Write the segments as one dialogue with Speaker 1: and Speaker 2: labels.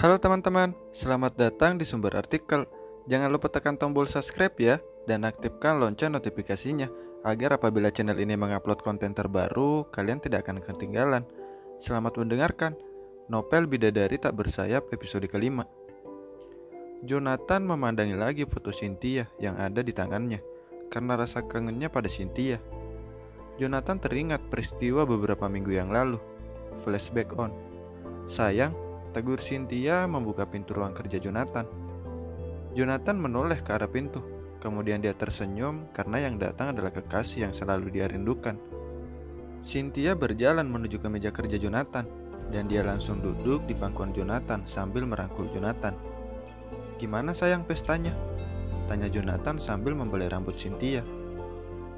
Speaker 1: Halo teman-teman, selamat datang di sumber artikel. Jangan lupa tekan tombol subscribe ya, dan aktifkan lonceng notifikasinya agar apabila channel ini mengupload konten terbaru, kalian tidak akan ketinggalan. Selamat mendengarkan. Novel Bidadari Tak Bersayap episode kelima. Jonathan memandangi lagi foto Cynthia yang ada di tangannya karena rasa kangennya pada Cynthia. Jonathan teringat peristiwa beberapa minggu yang lalu. Flashback on. Sayang, tegur Cynthia membuka pintu ruang kerja Jonathan. Jonathan menoleh ke arah pintu. Kemudian dia tersenyum karena yang datang adalah kekasih yang selalu dia rindukan. Cynthia berjalan menuju ke meja kerja Jonathan, dan dia langsung duduk di pangkuan Jonathan sambil merangkul Jonathan. "Gimana sayang pestanya?" tanya Jonathan sambil membelai rambut Cynthia.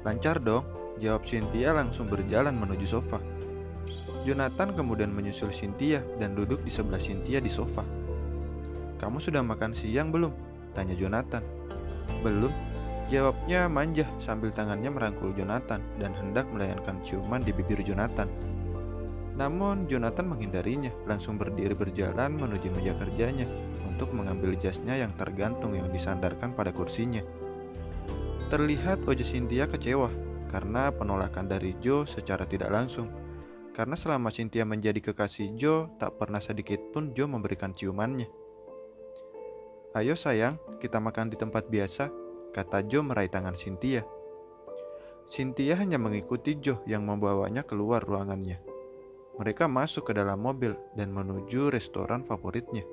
Speaker 1: "Lancar dong," jawab Cynthia langsung berjalan menuju sofa. Jonathan kemudian menyusul Cynthia dan duduk di sebelah Cynthia di sofa. "Kamu sudah makan siang belum?" tanya Jonathan. "Belum," jawabnya manja sambil tangannya merangkul Jonathan dan hendak melayangkan ciuman di bibir Jonathan. Namun Jonathan menghindarinya, langsung berdiri berjalan menuju meja kerjanya untuk mengambil jasnya yang tergantung yang disandarkan pada kursinya. Terlihat wajah Cynthia kecewa karena penolakan dari Joe secara tidak langsung. Karena selama Cynthia menjadi kekasih Joe, tak pernah sedikit pun Joe memberikan ciumannya. "Ayo sayang, kita makan di tempat biasa," kata Joe meraih tangan Cynthia. Cynthia hanya mengikuti Joe yang membawanya keluar ruangannya. Mereka masuk ke dalam mobil dan menuju restoran favoritnya.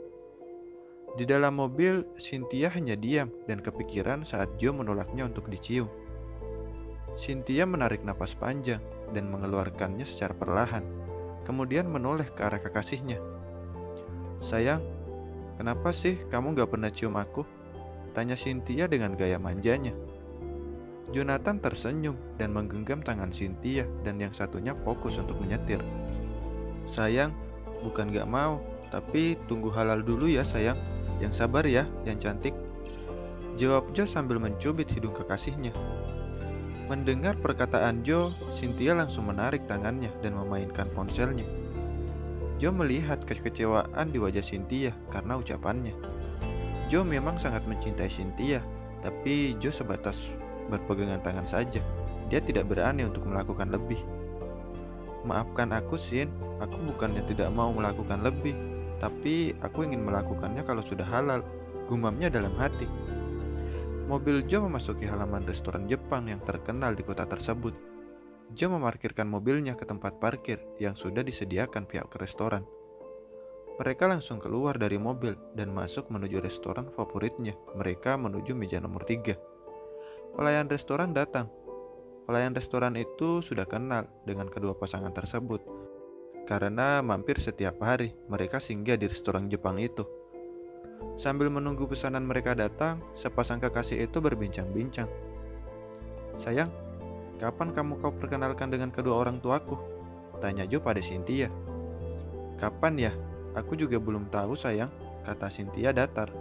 Speaker 1: Di dalam mobil, Cynthia hanya diam dan kepikiran saat Joe menolaknya untuk dicium. Cynthia menarik napas panjang dan mengeluarkannya secara perlahan, kemudian menoleh ke arah kekasihnya. "Sayang, kenapa sih kamu gak pernah cium aku?" tanya Cynthia dengan gaya manjanya. Jonathan tersenyum dan menggenggam tangan Cynthia dan yang satunya fokus untuk menyetir. "Sayang, bukan gak mau, tapi tunggu halal dulu ya sayang. Yang sabar ya, yang cantik," jawab Joe sambil mencubit hidung kekasihnya. Mendengar perkataan Joe, Cynthia langsung menarik tangannya dan memainkan ponselnya. Joe melihat kekecewaan di wajah Cynthia karena ucapannya. Joe memang sangat mencintai Cynthia, tapi Joe sebatas berpegangan tangan saja. Dia tidak berani untuk melakukan lebih. "Maafkan aku, Cyn. Aku bukannya tidak mau melakukan lebih, tapi aku ingin melakukannya kalau sudah halal," gumamnya dalam hati. Mobil Joe memasuki halaman restoran Jepang yang terkenal di kota tersebut. Joe memarkirkan mobilnya ke tempat parkir yang sudah disediakan pihak restoran. Mereka langsung keluar dari mobil dan masuk menuju restoran favoritnya. Mereka menuju meja nomor 3. Pelayan restoran datang. Pelayan restoran itu sudah kenal dengan kedua pasangan tersebut karena mampir setiap hari mereka singgah di restoran Jepang itu. Sambil menunggu pesanan mereka datang, sepasang kekasih itu berbincang-bincang. "Sayang, kapan kamu kau perkenalkan dengan kedua orang tuaku?" tanya Joe pada Cynthia. "Kapan ya? Aku juga belum tahu sayang," kata Cynthia datar.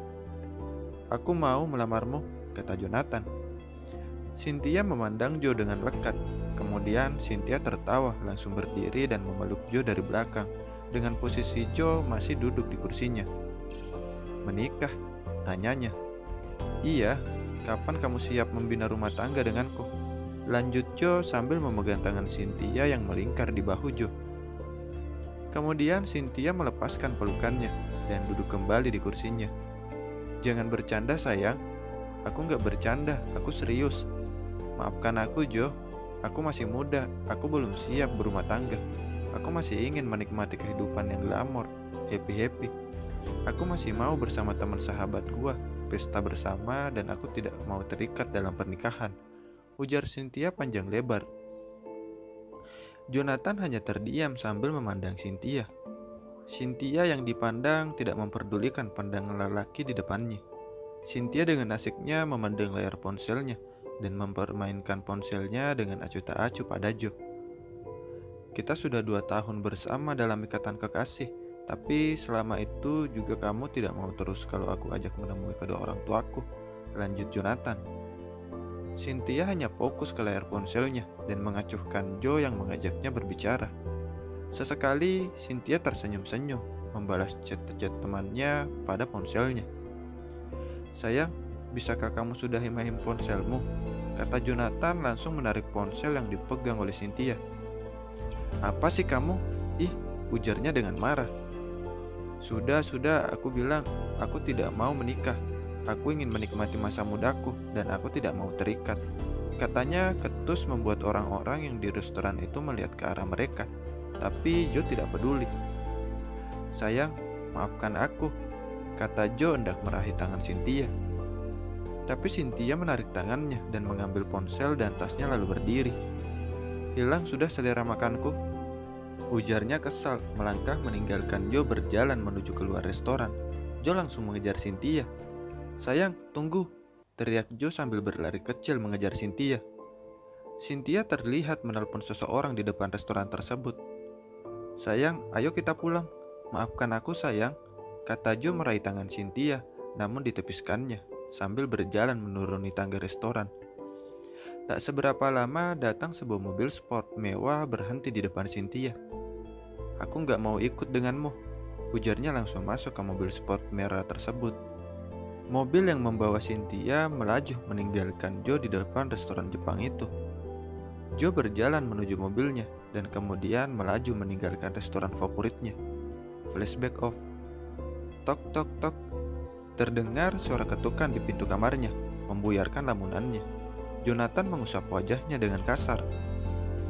Speaker 1: "Aku mau melamarmu," kata Jonathan. Cynthia memandang Joe dengan lekat. Kemudian Cynthia tertawa langsung berdiri dan memeluk Joe dari belakang dengan posisi Joe masih duduk di kursinya. "Menikah?" tanyanya. "Iya, kapan kamu siap membina rumah tangga denganku?" lanjut Joe sambil memegang tangan Cynthia yang melingkar di bahu Joe. Kemudian Cynthia melepaskan pelukannya dan duduk kembali di kursinya. "Jangan bercanda sayang." "Aku gak bercanda, aku serius. Maafkan aku Joe, aku masih muda, aku belum siap berumah tangga. Aku masih ingin menikmati kehidupan yang glamor, happy-happy. Aku masih mau bersama teman sahabat gua, pesta bersama, dan aku tidak mau terikat dalam pernikahan," ujar Cynthia panjang lebar. Jonathan hanya terdiam sambil memandang Cynthia. Cynthia yang dipandang tidak memperdulikan pandangan lelaki di depannya. Cynthia dengan asiknya memandang layar ponselnya dan mempermainkan ponselnya dengan acuh tak acuh pada Joe. "Kita sudah 2 tahun bersama dalam ikatan kekasih. Tapi selama itu juga kamu tidak mau terus kalau aku ajak menemui kedua orang tuaku," lanjut Jonathan. Cynthia hanya fokus ke layar ponselnya dan mengacuhkan Joe yang mengajaknya berbicara. Sesekali Cynthia tersenyum-senyum membalas chat-chat temannya pada ponselnya. "Sayang, bisakah kamu sudahi main ponselmu?" kata Jonathan langsung menarik ponsel yang dipegang oleh Cynthia. "Apa sih kamu? Ih," ujarnya dengan marah. Sudah, aku bilang, aku tidak mau menikah. Aku ingin menikmati masa mudaku dan aku tidak mau terikat," katanya ketus membuat orang-orang yang di restoran itu melihat ke arah mereka. Tapi Joe tidak peduli. "Sayang, maafkan aku," kata Joe hendak meraih tangan Cynthia. Tapi Cynthia menarik tangannya dan mengambil ponsel dan tasnya lalu berdiri. "Hilang sudah selera makanku," ujarnya kesal, melangkah meninggalkan Joe berjalan menuju keluar restoran. Joe langsung mengejar Cynthia. "Sayang, tunggu," teriak Joe sambil berlari kecil mengejar Cynthia. Cynthia terlihat menelpon seseorang di depan restoran tersebut. "Sayang, ayo kita pulang. Maafkan aku sayang," kata Joe meraih tangan Cynthia, namun ditepiskannya sambil berjalan menuruni tangga restoran. Tak seberapa lama datang sebuah mobil sport mewah berhenti di depan Cynthia. "Aku gak mau ikut denganmu," ujarnya langsung masuk ke mobil sport merah tersebut. Mobil yang membawa Cynthia melaju meninggalkan Joe di depan restoran Jepang itu. Joe berjalan menuju mobilnya dan kemudian melaju meninggalkan restoran favoritnya. Flashback off. Tok tok tok. Terdengar suara ketukan di pintu kamarnya, membuyarkan lamunannya. Jonathan mengusap wajahnya dengan kasar.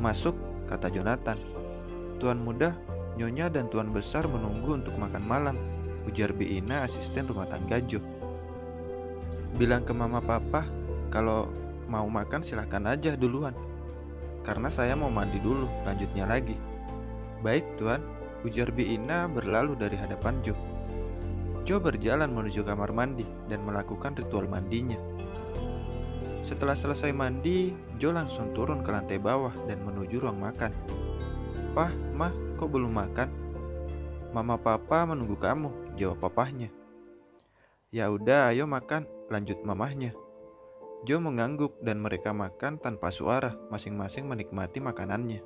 Speaker 1: "Masuk," kata Jonathan. "Tuan muda, Nyonya dan Tuan besar menunggu untuk makan malam," ujar Biina, asisten rumah tangga Joe. "Bilang ke mama papa kalau mau makan silahkan aja duluan, karena saya mau mandi dulu," lanjutnya lagi. "Baik tuan," ujar Biina berlalu dari hadapan Joe. Joe berjalan menuju kamar mandi dan melakukan ritual mandinya. Setelah selesai mandi, Joe langsung turun ke lantai bawah dan menuju ruang makan. "Pah, Mah, kok belum makan?" "Mama papa menunggu kamu," jawab papahnya. "Ya udah, ayo makan," lanjut mamahnya. Joe mengangguk dan mereka makan tanpa suara, masing-masing menikmati makanannya.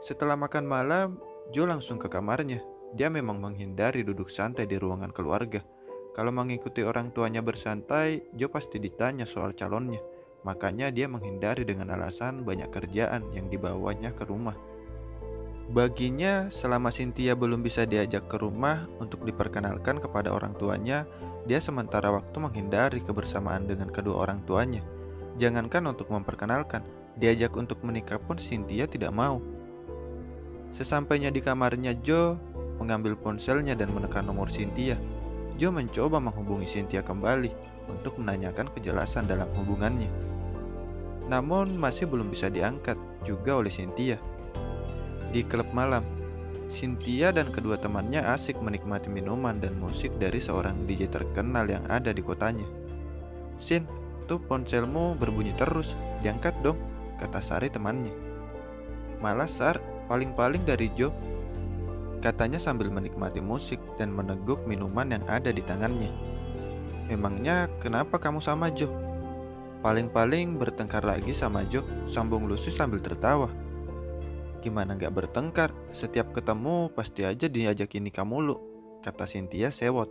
Speaker 1: Setelah makan malam, Joe langsung ke kamarnya. Dia memang menghindari duduk santai di ruangan keluarga. Kalau mengikuti orang tuanya bersantai, Joe pasti ditanya soal calonnya. Makanya dia menghindari dengan alasan banyak kerjaan yang dibawanya ke rumah. Baginya, selama Cynthia belum bisa diajak ke rumah untuk diperkenalkan kepada orang tuanya, dia sementara waktu menghindari kebersamaan dengan kedua orang tuanya. Jangankan untuk memperkenalkan, diajak untuk menikah pun Cynthia tidak mau. Sesampainya di kamarnya, Joe mengambil ponselnya dan menekan nomor Cynthia. Joe mencoba menghubungi Cynthia kembali untuk menanyakan kejelasan dalam hubungannya. Namun masih belum bisa diangkat juga oleh Cynthia. Di klub malam, Cynthia dan kedua temannya asik menikmati minuman dan musik dari seorang DJ terkenal yang ada di kotanya. "Sin, tuh ponselmu berbunyi terus, diangkat dong," kata Sari temannya. "Malas Sar, paling-paling dari Joe," katanya sambil menikmati musik dan meneguk minuman yang ada di tangannya. "Memangnya kenapa kamu sama Joe?" "Paling-paling bertengkar lagi sama Joe," sambung Lucy sambil tertawa. "Gimana gak bertengkar? Setiap ketemu pasti aja diajakin nikah mulu," kata Cynthia sewot.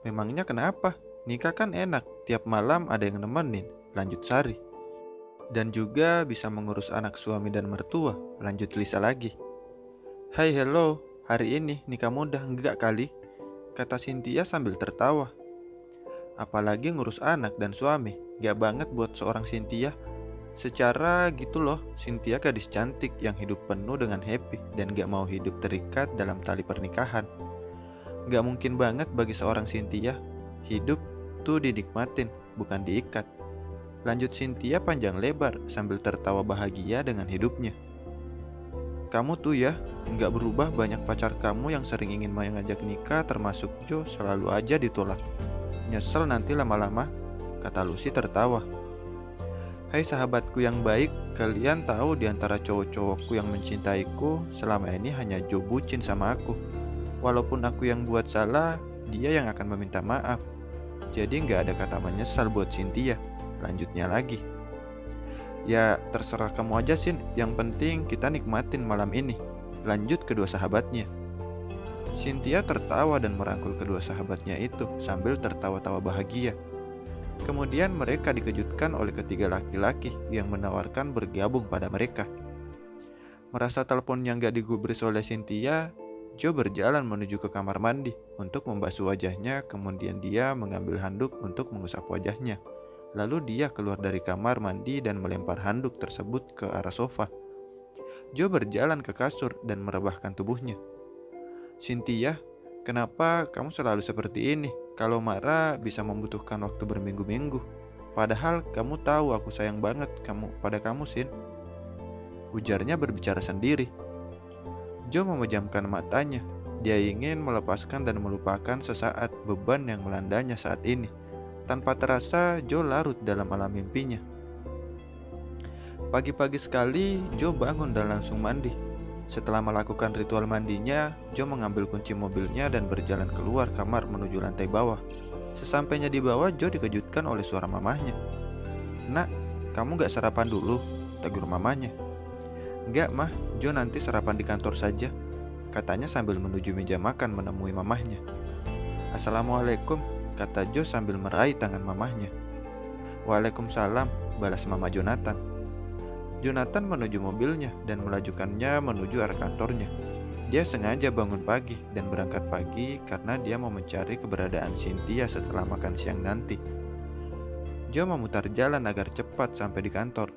Speaker 1: "Memangnya kenapa? Nikah kan enak, tiap malam ada yang nemenin," lanjut Sari. "Dan juga bisa mengurus anak suami dan mertua," lanjut Lisa lagi. "Hai hello, hari ini nikah muda enggak kali?" kata Cynthia sambil tertawa. "Apalagi ngurus anak dan suami, gak banget buat seorang Cynthia. Secara gitu loh, Cynthia gadis cantik yang hidup penuh dengan happy dan gak mau hidup terikat dalam tali pernikahan. Gak mungkin banget bagi seorang Cynthia. Hidup tuh dinikmatin, bukan diikat," lanjut Cynthia panjang lebar sambil tertawa bahagia dengan hidupnya. "Kamu tuh ya, nggak berubah, banyak pacar kamu yang sering ingin mengajak nikah termasuk Joe selalu aja ditolak. Nyesel nanti lama-lama," kata Lucy tertawa. "Hai sahabatku yang baik, kalian tahu di antara cowok-cowokku yang mencintaiku selama ini hanya Joe bucin sama aku. Walaupun aku yang buat salah, dia yang akan meminta maaf. Jadi nggak ada kata menyesal buat Cynthia," lanjutnya lagi. "Ya terserah kamu aja Sin, yang penting kita nikmatin malam ini," lanjut kedua sahabatnya. Cynthia tertawa dan merangkul kedua sahabatnya itu sambil tertawa-tawa bahagia. Kemudian mereka dikejutkan oleh ketiga laki-laki yang menawarkan bergabung pada mereka. Merasa teleponnya nggak digubris oleh Cynthia, Joe berjalan menuju ke kamar mandi untuk membasuh wajahnya. Kemudian dia mengambil handuk untuk mengusap wajahnya. Lalu dia keluar dari kamar mandi dan melempar handuk tersebut ke arah sofa. Joe berjalan ke kasur dan merebahkan tubuhnya. "Cynthia, kenapa kamu selalu seperti ini? Kalau marah bisa membutuhkan waktu berminggu-minggu. Padahal kamu tahu aku sayang banget pada kamu, Sin," ujarnya berbicara sendiri. Joe memejamkan matanya. Dia ingin melepaskan dan melupakan sesaat beban yang melandanya saat ini. Tanpa terasa, Joe larut dalam alam mimpinya. Pagi-pagi sekali, Joe bangun dan langsung mandi. Setelah melakukan ritual mandinya, Joe mengambil kunci mobilnya dan berjalan keluar kamar menuju lantai bawah. Sesampainya di bawah, Joe dikejutkan oleh suara mamahnya. "Nak, kamu gak sarapan dulu?" tegur mamahnya. "Enggak, Mah, Joe nanti sarapan di kantor saja," katanya sambil menuju meja makan menemui mamahnya. "Assalamualaikum," kata Joe sambil meraih tangan mamahnya. "Waalaikumsalam," balas Mama Jonathan. Jonathan menuju mobilnya dan melajukannya menuju arah kantornya. Dia sengaja bangun pagi dan berangkat pagi karena dia mau mencari keberadaan Cynthia setelah makan siang nanti. Joe memutar jalan agar cepat sampai di kantor.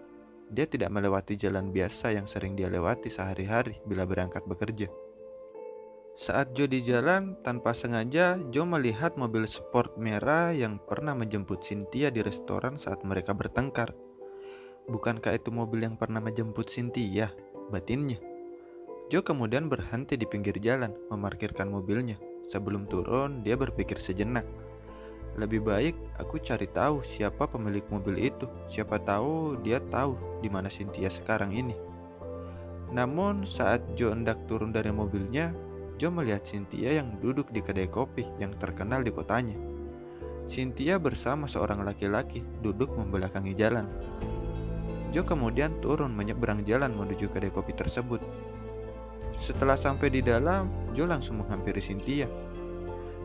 Speaker 1: Dia tidak melewati jalan biasa yang sering dia lewati sehari-hari bila berangkat bekerja. Saat Joe di jalan, tanpa sengaja Joe melihat mobil sport merah yang pernah menjemput Cynthia di restoran saat mereka bertengkar. Bukankah itu mobil yang pernah menjemput Cynthia? Batinnya. Joe kemudian berhenti di pinggir jalan, memarkirkan mobilnya. Sebelum turun, dia berpikir sejenak. Lebih baik aku cari tahu siapa pemilik mobil itu. Siapa tahu dia tahu di mana Cynthia sekarang ini. Namun saat Joe hendak turun dari mobilnya, Joe melihat Cynthia yang duduk di kedai kopi yang terkenal di kotanya. Cynthia bersama seorang laki-laki duduk membelakangi jalan. Joe kemudian turun menyeberang jalan menuju kedai kopi tersebut. Setelah sampai di dalam, Joe langsung menghampiri Cynthia.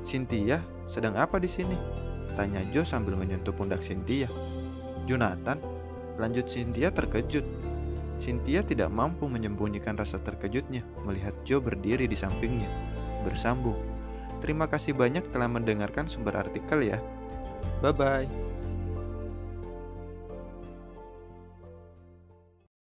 Speaker 1: "Cynthia, sedang apa di sini?" tanya Joe sambil menyentuh pundak Cynthia. "Jonathan," lanjut Cynthia terkejut. Cynthia tidak mampu menyembunyikan rasa terkejutnya melihat Joe berdiri di sampingnya. Bersambung, "Terima kasih banyak telah mendengarkan sumber artikel ya. Bye-bye."